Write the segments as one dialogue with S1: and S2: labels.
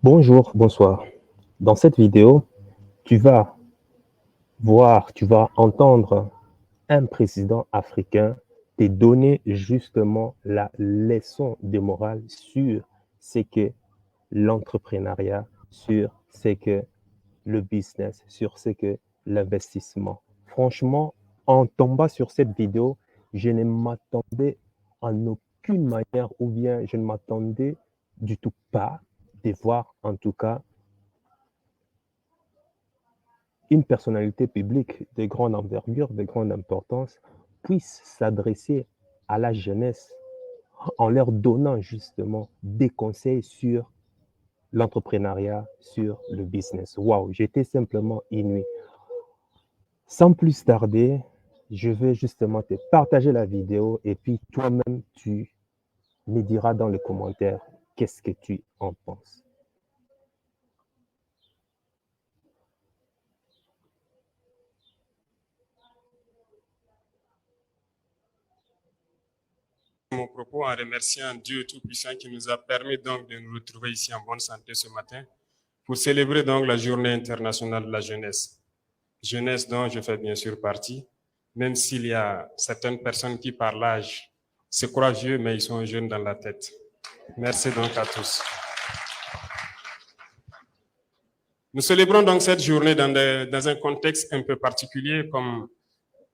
S1: Bonjour, bonsoir. Dans cette vidéo, tu vas entendre un président africain te donner justement la leçon de morale sur ce que l'entrepreneuriat, sur ce que le business, sur ce que l'investissement. Franchement, en tombant sur cette vidéo, je ne m'attendais en aucune manière ou bien je ne m'attendais du tout pas de voir en tout cas une personnalité publique de grande envergure, de grande importance, puisse s'adresser à la jeunesse en leur donnant justement des conseils sur l'entrepreneuriat, sur le business. Waouh, j'étais simplement inouï. Sans plus tarder, je vais justement te partager la vidéo et puis toi-même, tu me diras dans les commentaires qu'est-ce que tu en penses.
S2: Mon propos en remerciant Dieu Tout-Puissant qui nous a permis donc de nous retrouver ici en bonne santé ce matin pour célébrer donc la Journée internationale de la jeunesse. Jeunesse dont je fais bien sûr partie, même s'il y a certaines personnes qui par l'âge se croient vieux, mais ils sont jeunes dans la tête. Merci donc à tous. Nous célébrons donc cette journée dans un contexte un peu particulier, comme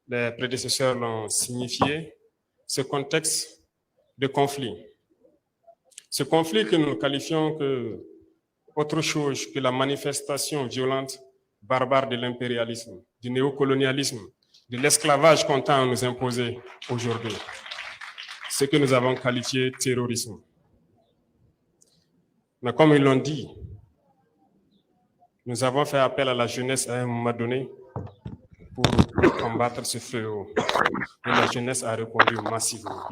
S2: les prédécesseurs l'ont signifié, ce contexte de conflit. Ce conflit que nous qualifions que autre chose que la manifestation violente, barbare de l'impérialisme, du néocolonialisme, de l'esclavage qu'on tend à nous imposer aujourd'hui. Ce que nous avons qualifié de terrorisme. Mais comme ils l'ont dit, nous avons fait appel à la jeunesse à un moment donné pour combattre ce fléau. Et la jeunesse a répondu massivement.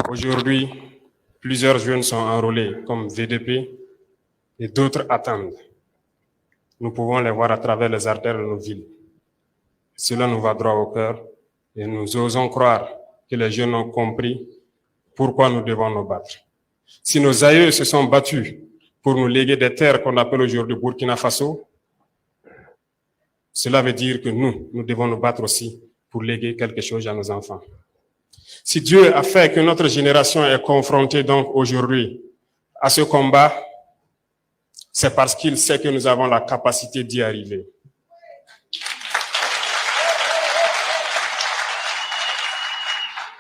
S2: Aujourd'hui, plusieurs jeunes sont enrôlés comme VDP et d'autres attendent. Nous pouvons les voir à travers les artères de nos villes. Cela nous va droit au cœur et nous osons croire que les jeunes ont compris pourquoi nous devons nous battre. Si nos aïeux se sont battus pour nous léguer des terres qu'on appelle aujourd'hui Burkina Faso, cela veut dire que nous devons nous battre aussi pour léguer quelque chose à nos enfants. Si Dieu a fait que notre génération est confrontée donc aujourd'hui à ce combat, c'est parce qu'il sait que nous avons la capacité d'y arriver.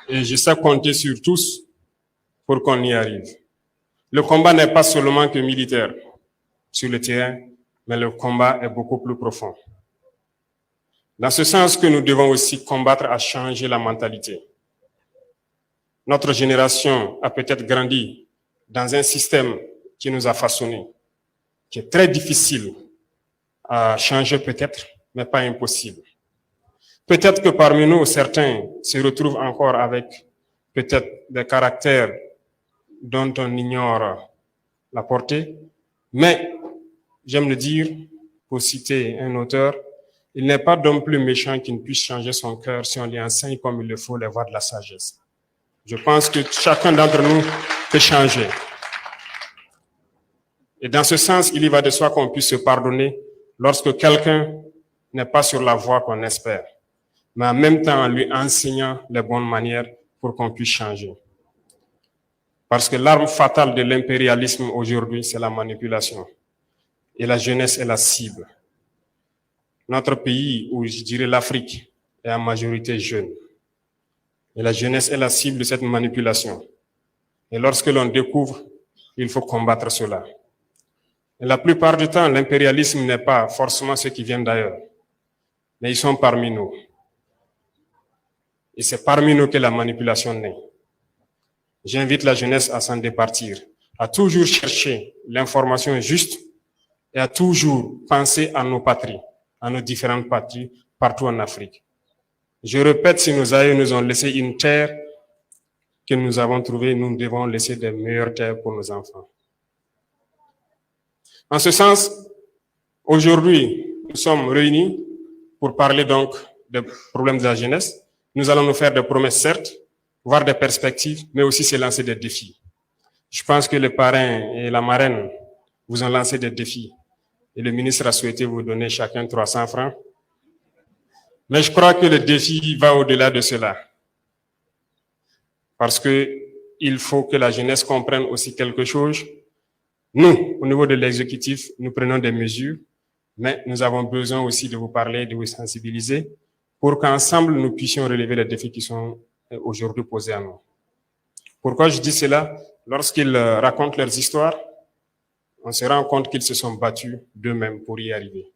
S2: Et je sais compter sur tous pour qu'on y arrive. Le combat n'est pas seulement que militaire sur le terrain, mais le combat est beaucoup plus profond. Dans ce sens que nous devons aussi combattre à changer la mentalité. Notre génération a peut-être grandi dans un système qui nous a façonnés, qui est très difficile à changer peut-être, mais pas impossible. Peut-être que parmi nous, certains se retrouvent encore avec peut-être des caractères dont on ignore la portée, mais j'aime le dire, pour citer un auteur, il n'est pas d'homme plus méchant qui ne puisse changer son cœur si on lui enseigne comme il le faut les voies de la sagesse. Je pense que chacun d'entre nous peut changer. Et dans ce sens, il y va de soi qu'on puisse se pardonner lorsque quelqu'un n'est pas sur la voie qu'on espère, mais en même temps en lui enseignant les bonnes manières pour qu'on puisse changer. Parce que l'arme fatale de l'impérialisme aujourd'hui, c'est la manipulation. Et la jeunesse est la cible. Notre pays, ou je dirais l'Afrique, est en majorité jeune. Et la jeunesse est la cible de cette manipulation. Et lorsque l'on découvre, il faut combattre cela. Et la plupart du temps, l'impérialisme n'est pas forcément ceux qui viennent d'ailleurs, mais ils sont parmi nous. Et c'est parmi nous que la manipulation naît. J'invite la jeunesse à s'en départir, à toujours chercher l'information juste et à toujours penser à nos patries, à nos différentes patries partout en Afrique. Je répète, si nos aïeux nous ont laissé une terre que nous avons trouvée, nous devons laisser des meilleures terres pour nos enfants. En ce sens, aujourd'hui, nous sommes réunis pour parler donc des problèmes de la jeunesse. Nous allons nous faire des promesses, certes, voir des perspectives, mais aussi se lancer des défis. Je pense que le parrain et la marraine vous ont lancé des défis. Et le ministre a souhaité vous donner chacun 300 francs. Mais je crois que le défi va au-delà de cela. Parce qu'il faut que la jeunesse comprenne aussi quelque chose. Nous, au niveau de l'exécutif, nous prenons des mesures, mais nous avons besoin aussi de vous parler, de vous sensibiliser, pour qu'ensemble, nous puissions relever les défis qui sont aujourd'hui posés à nous. Pourquoi je dis cela? Lorsqu'ils racontent leurs histoires, on se rend compte qu'ils se sont battus d'eux-mêmes pour y arriver.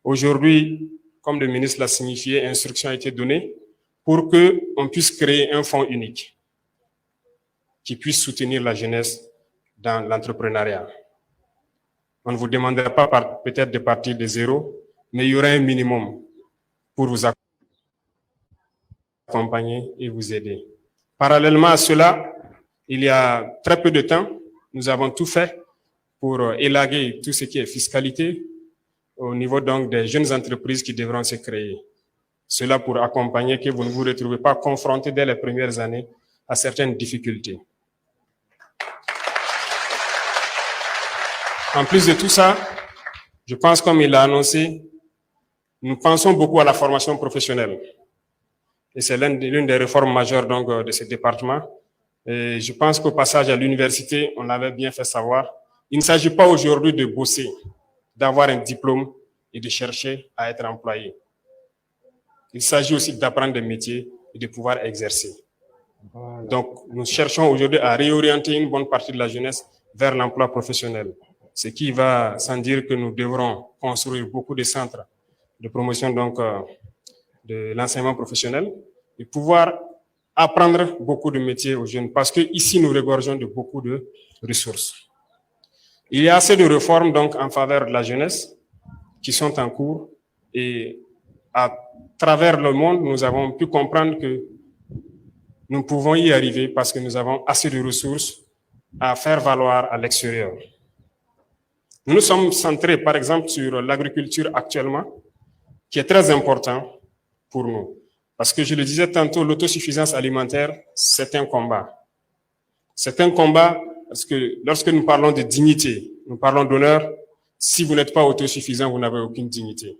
S2: Aujourd'hui, comme le ministre l'a signifié, instruction a été donnée pour qu'on puisse créer un fonds unique qui puisse soutenir la jeunesse dans l'entrepreneuriat. On ne vous demandera pas peut-être de partir de zéro, mais il y aura un minimum pour vous accompagner et vous aider. Parallèlement à cela, il y a très peu de temps, nous avons tout fait pour élaguer tout ce qui est fiscalité au niveau donc des jeunes entreprises qui devront se créer. Cela pour accompagner que vous ne vous retrouvez pas confrontés dès les premières années à certaines difficultés. En plus de tout ça, je pense, comme il l'a annoncé, nous pensons beaucoup à la formation professionnelle. Et c'est l'une des réformes majeures donc, de ce département. Et je pense qu'au passage à l'université, on l'avait bien fait savoir, il ne s'agit pas aujourd'hui de bosser, d'avoir un diplôme et de chercher à être employé. Il s'agit aussi d'apprendre des métiers et de pouvoir exercer. Voilà. Donc, nous cherchons aujourd'hui à réorienter une bonne partie de la jeunesse vers l'emploi professionnel. Ce qui va sans dire que nous devrons construire beaucoup de centres de promotion donc, de l'enseignement professionnel et pouvoir apprendre beaucoup de métiers aux jeunes parce que ici nous regorgeons de beaucoup de ressources. Il y a assez de réformes donc en faveur de la jeunesse qui sont en cours et à travers le monde, nous avons pu comprendre que nous pouvons y arriver parce que nous avons assez de ressources à faire valoir à l'extérieur. Nous nous sommes centrés, par exemple, sur l'agriculture actuellement, qui est très important pour nous. Parce que je le disais tantôt, l'autosuffisance alimentaire, c'est un combat. C'est un combat parce que lorsque nous parlons de dignité, nous parlons d'honneur, si vous n'êtes pas autosuffisant, vous n'avez aucune dignité.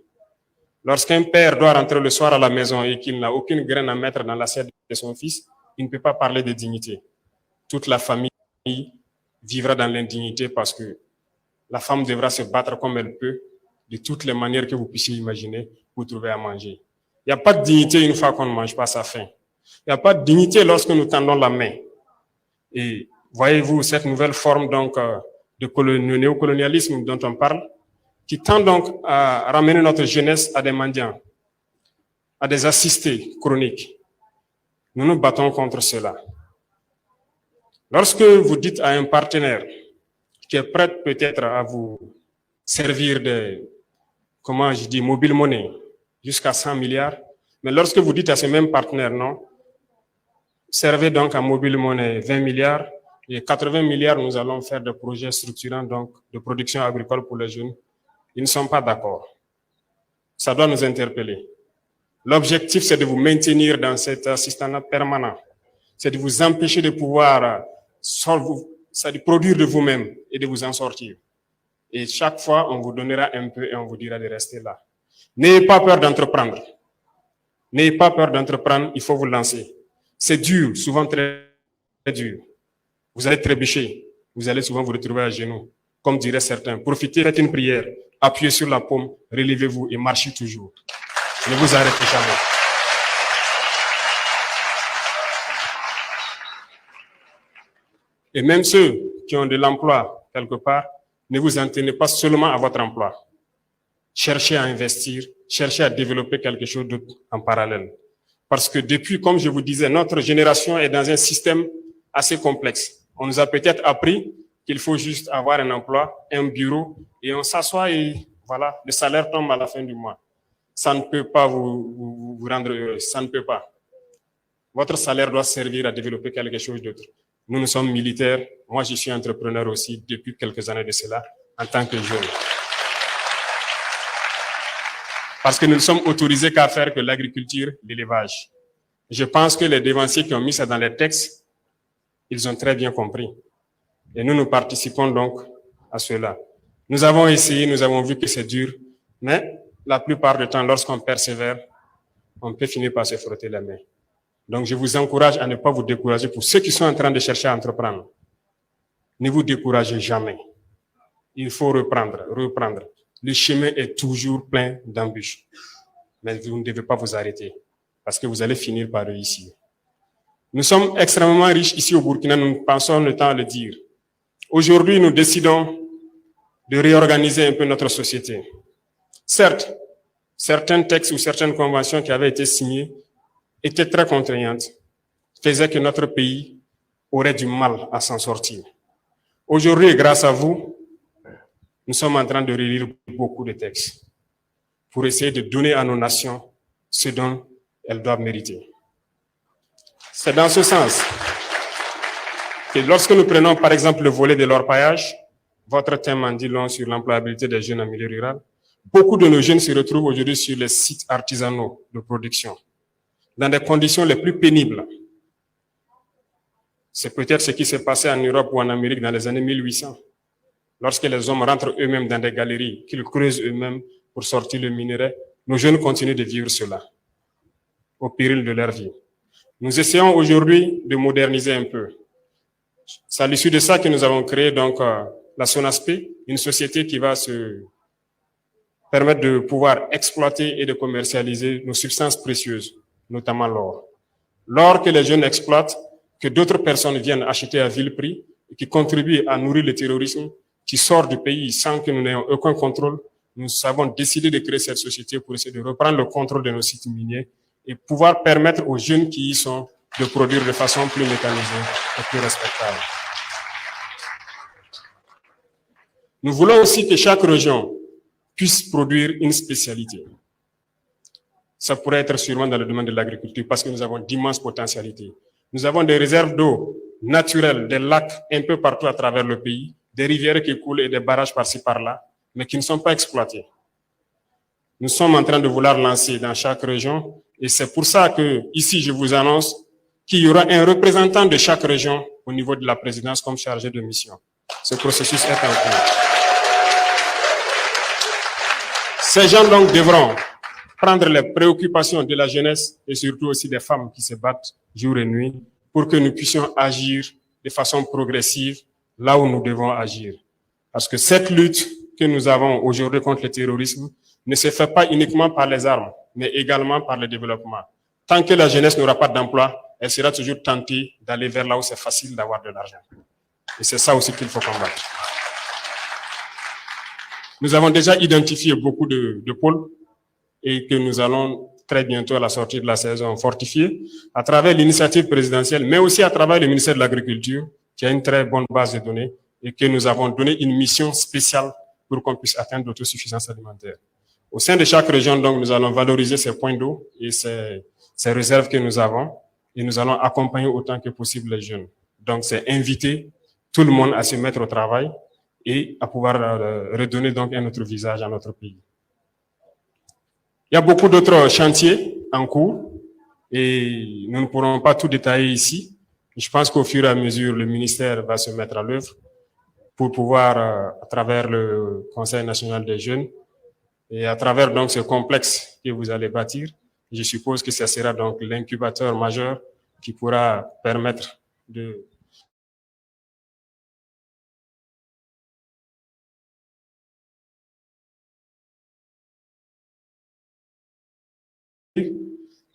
S2: Lorsqu'un père doit rentrer le soir à la maison et qu'il n'a aucune graine à mettre dans l'assiette de son fils, il ne peut pas parler de dignité. Toute la famille vivra dans l'indignité parce que la femme devra se battre comme elle peut, de toutes les manières que vous puissiez imaginer, pour trouver à manger. Il n'y a pas de dignité une fois qu'on ne mange pas sa faim. Il n'y a pas de dignité lorsque nous tendons la main. Et voyez-vous cette nouvelle forme donc, de néocolonialisme dont on parle, qui tend donc à ramener notre jeunesse à des mendiants, à des assistés chroniques. Nous nous battons contre cela. Lorsque vous dites à un partenaire qui est prêt peut-être à vous servir de, comment je dis, mobile money, jusqu'à 100 milliards, mais lorsque vous dites à ce même partenaire, non, servez donc à mobile money 20 milliards, et 80 milliards, nous allons faire des projets structurants donc, de production agricole pour les jeunes, ils ne sont pas d'accord. Ça doit nous interpeller. L'objectif, c'est de vous maintenir dans cet assistanat permanent. C'est de vous empêcher de pouvoir produire de vous-même et de vous en sortir. Et chaque fois, on vous donnera un peu et on vous dira de rester là. N'ayez pas peur d'entreprendre. N'ayez pas peur d'entreprendre, il faut vous lancer. C'est dur, souvent très, très dur. Vous allez trébucher, vous allez souvent vous retrouver à genoux. Comme diraient certains, profitez, faites une prière, appuyez sur la paume, relevez-vous et marchez toujours. Ne vous arrêtez jamais. Et même ceux qui ont de l'emploi quelque part, ne vous en tenez pas seulement à votre emploi. Cherchez à investir, cherchez à développer quelque chose d'autre en parallèle. Parce que depuis, comme je vous disais, notre génération est dans un système assez complexe. On nous a peut-être appris qu'il faut juste avoir un emploi, un bureau, et on s'assoit et voilà, le salaire tombe à la fin du mois. Ça ne peut pas vous rendre heureux, ça ne peut pas. Votre salaire doit servir à développer quelque chose d'autre. Nous sommes militaires, moi je suis entrepreneur aussi depuis quelques années de cela, en tant que jeune. Parce que nous ne sommes autorisés qu'à faire que l'agriculture, l'élevage. Je pense que les dévanciers qui ont mis ça dans les textes, ils ont très bien compris. Et nous participons donc à cela. Nous avons essayé, nous avons vu que c'est dur, mais la plupart du temps, lorsqu'on persévère, on peut finir par se frotter la main. Donc, je vous encourage à ne pas vous décourager pour ceux qui sont en train de chercher à entreprendre. Ne vous découragez jamais. Il faut reprendre. Le chemin est toujours plein d'embûches. Mais vous ne devez pas vous arrêter parce que vous allez finir par réussir. Nous sommes extrêmement riches ici au Burkina, nous passons le temps à le dire. Aujourd'hui, nous décidons de réorganiser un peu notre société. Certes, certains textes ou certaines conventions qui avaient été signées étaient très contraignantes, faisaient que notre pays aurait du mal à s'en sortir. Aujourd'hui, grâce à vous, nous sommes en train de relire beaucoup de textes pour essayer de donner à nos nations ce dont elles doivent mériter. C'est dans ce sens que lorsque nous prenons par exemple le volet de l'orpaillage, votre thème en dit long sur l'employabilité des jeunes en milieu rural, beaucoup de nos jeunes se retrouvent aujourd'hui sur les sites artisanaux de production, dans des conditions les plus pénibles. C'est peut-être ce qui s'est passé en Europe ou en Amérique dans les années 1800, lorsque les hommes rentrent eux-mêmes dans des galeries, qu'ils creusent eux-mêmes pour sortir le minerai. Nos jeunes continuent de vivre cela, au péril de leur vie. Nous essayons aujourd'hui de moderniser un peu. C'est à l'issue de ça que nous avons créé donc la SONASP, une société qui va se permettre de pouvoir exploiter et de commercialiser nos substances précieuses, notamment l'or. L'or que les jeunes exploitent, que d'autres personnes viennent acheter à vil prix, et qui contribuent à nourrir le terrorisme, qui sort du pays sans que nous n'ayons aucun contrôle. Nous avons décidé de créer cette société pour essayer de reprendre le contrôle de nos sites miniers et pouvoir permettre aux jeunes qui y sont de produire de façon plus mécanisée et plus respectable. Nous voulons aussi que chaque région puisse produire une spécialité. Ça pourrait être sûrement dans le domaine de l'agriculture parce que nous avons d'immenses potentialités. Nous avons des réserves d'eau naturelles, des lacs un peu partout à travers le pays, des rivières qui coulent et des barrages par-ci par-là, mais qui ne sont pas exploités. Nous sommes en train de vouloir lancer dans chaque région et c'est pour ça que ici je vous annonce qu'il y aura un représentant de chaque région au niveau de la présidence comme chargé de mission. Ce processus est en cours. Ces gens donc devront prendre les préoccupations de la jeunesse et surtout aussi des femmes qui se battent jour et nuit pour que nous puissions agir de façon progressive là où nous devons agir. Parce que cette lutte que nous avons aujourd'hui contre le terrorisme ne se fait pas uniquement par les armes, mais également par le développement. Tant que la jeunesse n'aura pas d'emploi, elle sera toujours tentée d'aller vers là où c'est facile d'avoir de l'argent. Et c'est ça aussi qu'il faut combattre. Nous avons déjà identifié beaucoup de pôles et que nous allons très bientôt à la sortie de la saison fortifier à travers l'initiative présidentielle, mais aussi à travers le ministère de l'Agriculture, qui a une très bonne base de données et que nous avons donné une mission spéciale pour qu'on puisse atteindre l'autosuffisance alimentaire. Au sein de chaque région, donc, nous allons valoriser ces points d'eau et ces réserves que nous avons et nous allons accompagner autant que possible les jeunes. Donc, c'est inviter tout le monde à se mettre au travail et à pouvoir redonner donc un autre visage à notre pays. Il y a beaucoup d'autres chantiers en cours et nous ne pourrons pas tout détailler ici. Je pense qu'au fur et à mesure, le ministère va se mettre à l'œuvre pour pouvoir, à travers le Conseil national des jeunes et à travers donc ce complexe que vous allez bâtir, je suppose que ça sera donc l'incubateur majeur qui pourra permettre de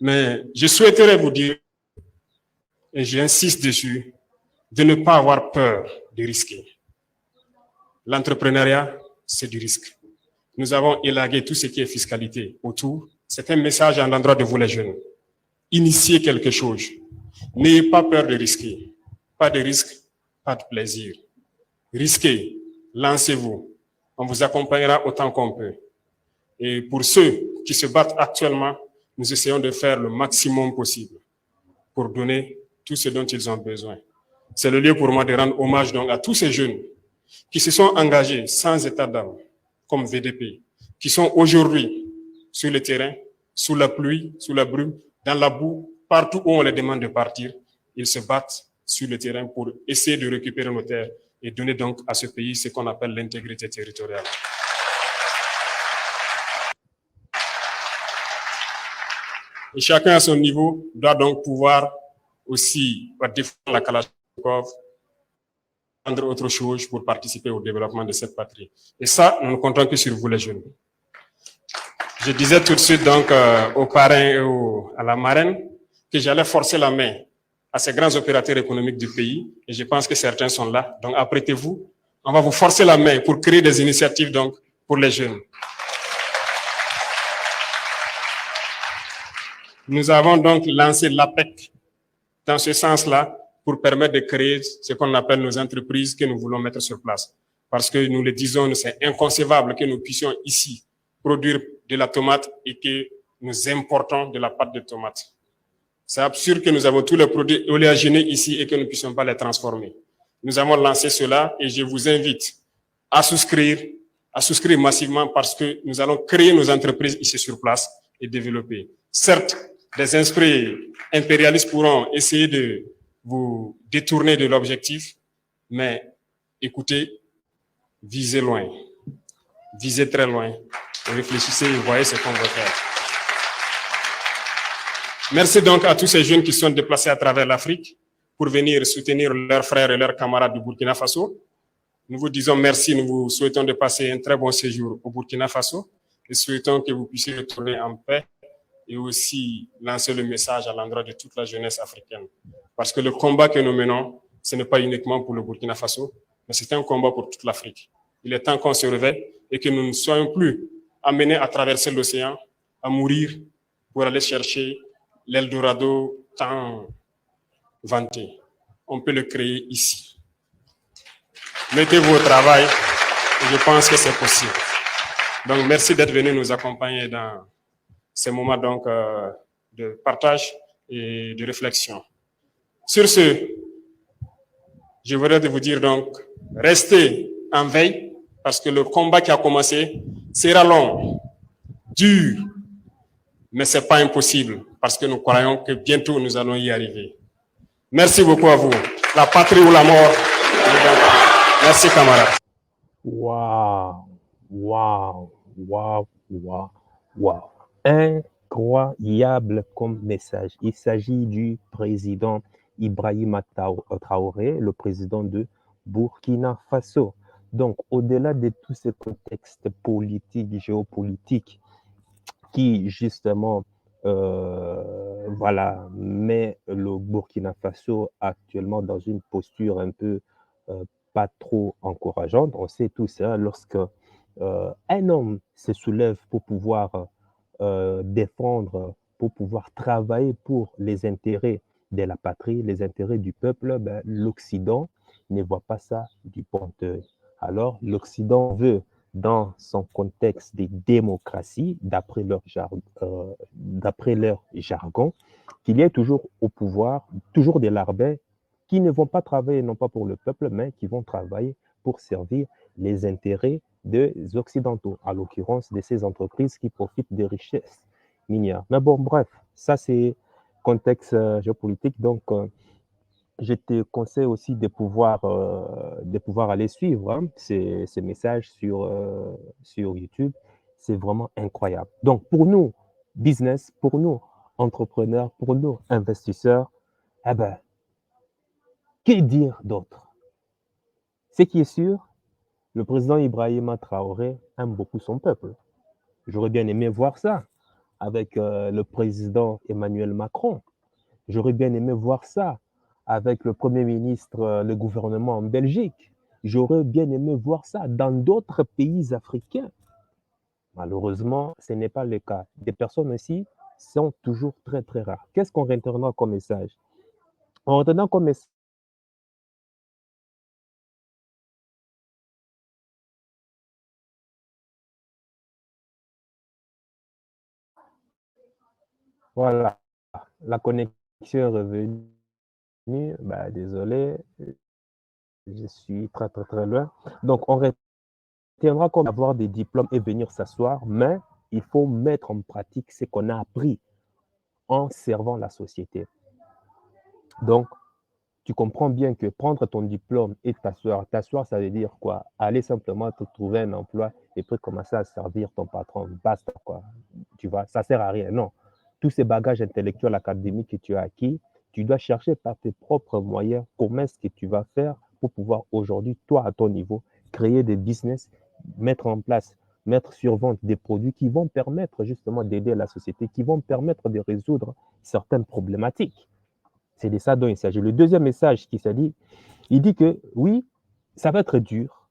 S2: mais je souhaiterais vous dire, et j'insiste dessus, de ne pas avoir peur de risquer. L'entrepreneuriat, c'est du risque. Nous avons élagué tout ce qui est fiscalité autour. C'est un message à l'endroit de vous les jeunes. Initiez quelque chose. N'ayez pas peur de risquer. Pas de risque, pas de plaisir. Risquez, lancez-vous. On vous accompagnera autant qu'on peut. Et pour ceux qui se battent actuellement, nous essayons de faire le maximum possible pour donner tout ce dont ils ont besoin. C'est le lieu pour moi de rendre hommage donc à tous ces jeunes qui se sont engagés sans état d'âme, comme VDP, qui sont aujourd'hui sur le terrain, sous la pluie, sous la brume, dans la boue, partout où on les demande de partir, ils se battent sur le terrain pour essayer de récupérer nos terres et donner donc à ce pays ce qu'on appelle l'intégrité territoriale. Et chacun à son niveau doit donc pouvoir aussi défendre la Kalachnikov, prendre autre chose pour participer au développement de cette patrie. Et ça, nous ne comptons que sur vous les jeunes. Je disais tout de suite donc aux parrains et à la marraine que j'allais forcer la main à ces grands opérateurs économiques du pays, et je pense que certains sont là. Donc apprêtez-vous, on va vous forcer la main pour créer des initiatives donc pour les jeunes. Nous avons donc lancé l'APEC dans ce sens-là pour permettre de créer ce qu'on appelle nos entreprises que nous voulons mettre sur place. Parce que nous le disons, c'est inconcevable que nous puissions ici produire de la tomate et que nous importons de la pâte de tomate. C'est absurde que nous avons tous les produits oléagineux ici et que nous ne puissions pas les transformer. Nous avons lancé cela et je vous invite à souscrire massivement parce que nous allons créer nos entreprises ici sur place et développer. Certes, des esprits impérialistes pourront essayer de vous détourner de l'objectif, mais écoutez, visez loin, visez très loin, réfléchissez et voyez ce qu'on va faire. Merci donc à tous ces jeunes qui sont déplacés à travers l'Afrique pour venir soutenir leurs frères et leurs camarades du Burkina Faso. Nous vous disons merci, nous vous souhaitons de passer un très bon séjour au Burkina Faso et souhaitons que vous puissiez retourner en paix et aussi lancer le message à l'endroit de toute la jeunesse africaine. Parce que le combat que nous menons, ce n'est pas uniquement pour le Burkina Faso, mais c'est un combat pour toute l'Afrique. Il est temps qu'on se réveille et que nous ne soyons plus amenés à traverser l'océan, à mourir pour aller chercher l'Eldorado tant vanté. On peut le créer ici. Mettez-vous au travail et je pense que c'est possible. Donc, merci d'être venu nous accompagner dans ces moments donc, de partage et de réflexion. Sur ce, je voudrais vous dire donc, restez en veille parce que le combat qui a commencé sera long, dur, mais ce n'est pas impossible parce que nous croyons que bientôt nous allons y arriver. Merci beaucoup à vous. La patrie ou la mort. Merci, camarades.
S1: Waouh, waouh, waouh, waouh, waouh. Incroyable comme message. Il s'agit du président Ibrahima Traoré, le président de Burkina Faso. Donc, au-delà de tous ces contextes politiques, géopolitiques, qui justement voilà, met le Burkina Faso actuellement dans une posture un peu pas trop encourageante. On sait tout ça, lorsque un homme se soulève pour pouvoir défendre, pour pouvoir travailler pour les intérêts de la patrie, les intérêts du peuple, ben, l'Occident ne voit pas ça du bon œil. Alors, l'Occident veut, dans son contexte de démocratie, d'après leur jargon, qu'il y ait toujours au pouvoir, toujours des larbins qui ne vont pas travailler non pas pour le peuple, mais qui vont travailler pour servir les intérêts des Occidentaux, à l'occurrence de ces entreprises qui profitent des richesses minières. Mais bon, bref, ça c'est contexte géopolitique, donc je te conseille aussi de pouvoir aller suivre hein, ces messages sur YouTube. C'est vraiment incroyable. Donc, pour nous, business, pour nous, entrepreneurs, pour nous, investisseurs, eh ben, que dire d'autre? Ce qui est sûr, le président Ibrahima Traoré aime beaucoup son peuple. J'aurais bien aimé voir ça avec le président Emmanuel Macron. J'aurais bien aimé voir ça avec le Premier ministre, le gouvernement en Belgique. J'aurais bien aimé voir ça dans d'autres pays africains. Malheureusement, ce n'est pas le cas. Des personnes aussi sont toujours très, très rares. Qu'est-ce qu'on retiendra comme message? On retiendra comme message voilà, la connexion est revenue. Bah, désolé, je suis très, très, très loin. Donc, on retiendra comme avoir des diplômes et venir s'asseoir, mais il faut mettre en pratique ce qu'on a appris en servant la société. Donc, tu comprends bien que prendre ton diplôme et t'asseoir, ça veut dire quoi? Aller simplement te trouver un emploi et puis commencer à servir ton patron. Basta, quoi. Tu vois, ça sert à rien. Non. Tous ces bagages intellectuels académiques que tu as acquis, tu dois chercher par tes propres moyens comment est-ce que tu vas faire pour pouvoir aujourd'hui, toi, à ton niveau, créer des business, mettre en place, mettre sur vente des produits qui vont permettre justement d'aider la société, qui vont permettre de résoudre certaines problématiques. C'est de ça dont il s'agit. Le deuxième message qui s'est dit, il dit que oui, ça va être dur.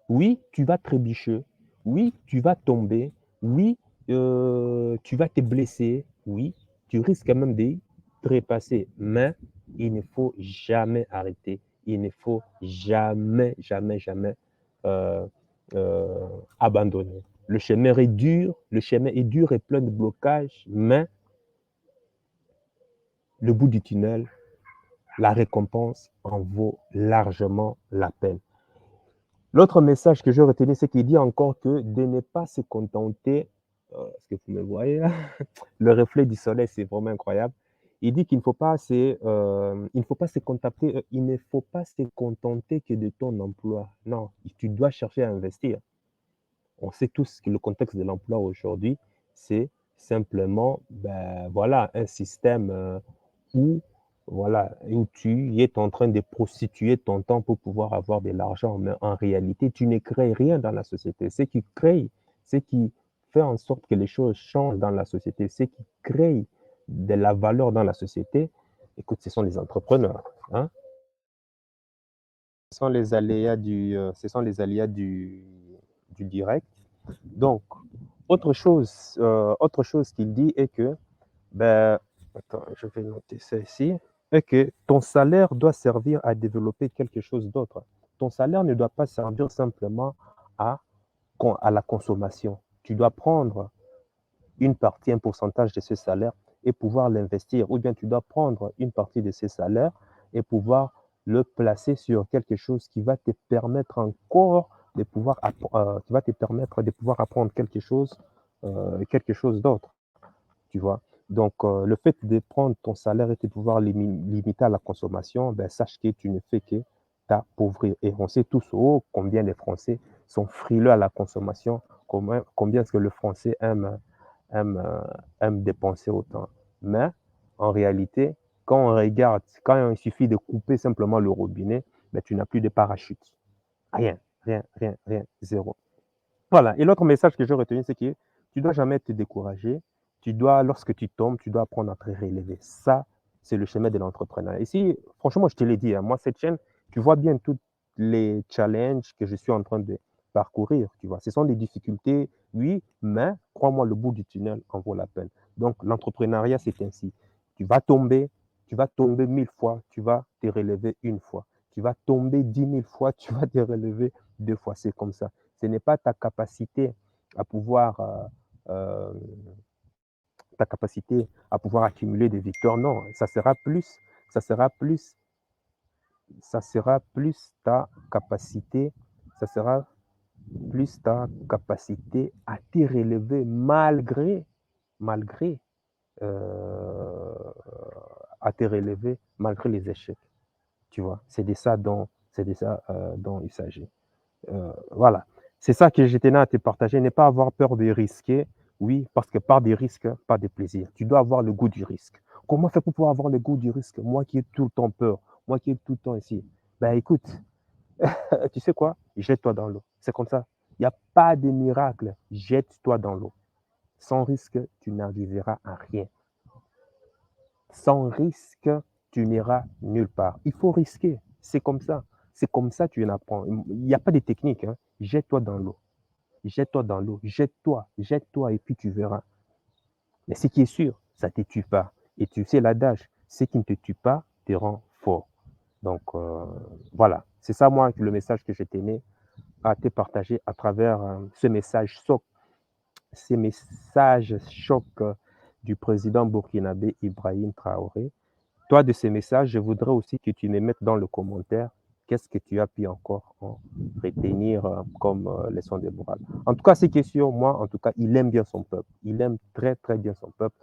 S1: Oui, tu vas trébucher. Oui, tu vas tomber. Oui, tu vas te blesser. Oui, tu risques quand même de trépasser. Mais il ne faut jamais arrêter. Il ne faut jamais, jamais, jamais euh, euh, abandonner. Le chemin est dur et plein de blocages, mais le bout du tunnel, la récompense en vaut largement la peine. L'autre message que je retenais, c'est qu'il dit encore que de ne pas se contenter, est-ce que vous me voyez là? Le reflet du soleil, c'est vraiment incroyable. Il dit qu'il ne faut pas il ne faut pas se contenter, il ne faut pas se contenter que de ton emploi. Non, tu dois chercher à investir. On sait tous que le contexte de l'emploi aujourd'hui, c'est simplement, ben, voilà, un système où, voilà, où tu es en train de prostituer ton temps pour pouvoir avoir de l'argent. Mais en réalité, tu ne crées rien dans la société. Ce qui crée, ce qui fait en sorte que les choses changent dans la société, ce qui crée de la valeur dans la société, écoute, ce sont les entrepreneurs. Hein? Ce sont les aléas du direct. Donc, autre chose qu'il dit est que, ben, attends, je vais noter ça ici, est que ton salaire doit servir à développer quelque chose d'autre. Ton salaire ne doit pas servir simplement à, à la consommation. Tu dois prendre une partie, un pourcentage de ce salaire et pouvoir l'investir. Ou bien tu dois prendre une partie de ce salaire et pouvoir le placer sur quelque chose qui va te permettre encore de pouvoir, qui va te permettre de pouvoir apprendre quelque chose d'autre, tu vois. Donc, le fait de prendre ton salaire et de pouvoir limiter à la consommation, ben, sache que tu ne fais que t'appauvrir. Et on sait tous combien les Français sont frileux à la consommation, combien est-ce que le Français aime dépenser autant. Mais en réalité, quand on regarde, quand il suffit de couper simplement le robinet, ben, tu n'as plus de parachute. Rien, rien, rien, rien, zéro. Voilà. Et l'autre message que je retiens, c'est que tu ne dois jamais te décourager. Tu dois, lorsque tu tombes, tu dois apprendre à te relever. Ça, c'est le chemin de l'entrepreneur. Ici, franchement, je te l'ai dit, hein, moi, cette chaîne, tu vois bien tous les challenges que je suis en train de parcourir. Tu vois, ce sont des difficultés, oui, mais crois-moi, le bout du tunnel en vaut la peine. Donc, l'entrepreneuriat, c'est ainsi. Tu vas tomber 1000 fois, tu vas te relever une fois. Tu vas tomber 10 000 fois, tu vas te relever 2 fois. C'est comme ça. Ce n'est pas ta capacité à pouvoir, ta capacité à pouvoir accumuler des victoires. Non, ça sera plus, ça sera plus ta capacité, ça sera plus ta capacité à te relever malgré, euh, à te relever malgré les échecs. Tu vois, c'est de ça dont il s'agit. Voilà. C'est ça que je tenais à te partager. Ne pas avoir peur de risquer. Oui, parce que par des risques, pas de plaisir. Tu dois avoir le goût du risque. Comment faire pour pouvoir avoir le goût du risque? Moi qui ai tout le temps peur, moi qui ai tout le temps ici. Ben écoute, tu sais quoi? Jette-toi dans l'eau. C'est comme ça. Il n'y a pas de miracle. Jette-toi dans l'eau. Sans risque, tu n'arriveras à rien. Sans risque, tu n'iras nulle part. Il faut risquer. C'est comme ça. C'est comme ça que tu en apprends. Il n'y a pas de technique. Hein. Jette-toi dans l'eau. Jette-toi dans l'eau. Jette-toi et puis tu verras. Mais ce qui est sûr, ça ne te tue pas. Et tu sais l'adage, ce qui ne te tue pas te rend fort. Donc voilà, c'est ça moi le message que je tenais à te partager à travers ce message choc du président burkinabé Ibrahim Traoré. Toi, de ces messages, je voudrais aussi que tu me mettes dans le commentaire qu'est-ce que tu as pu encore en retenir comme leçon de morale. En tout cas, c'est que sur moi, en tout cas, il aime bien son peuple. Il aime très, très bien son peuple.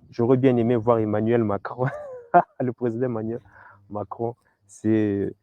S1: J'aurais bien aimé voir Emmanuel Macron, le président Emmanuel Macron, C'est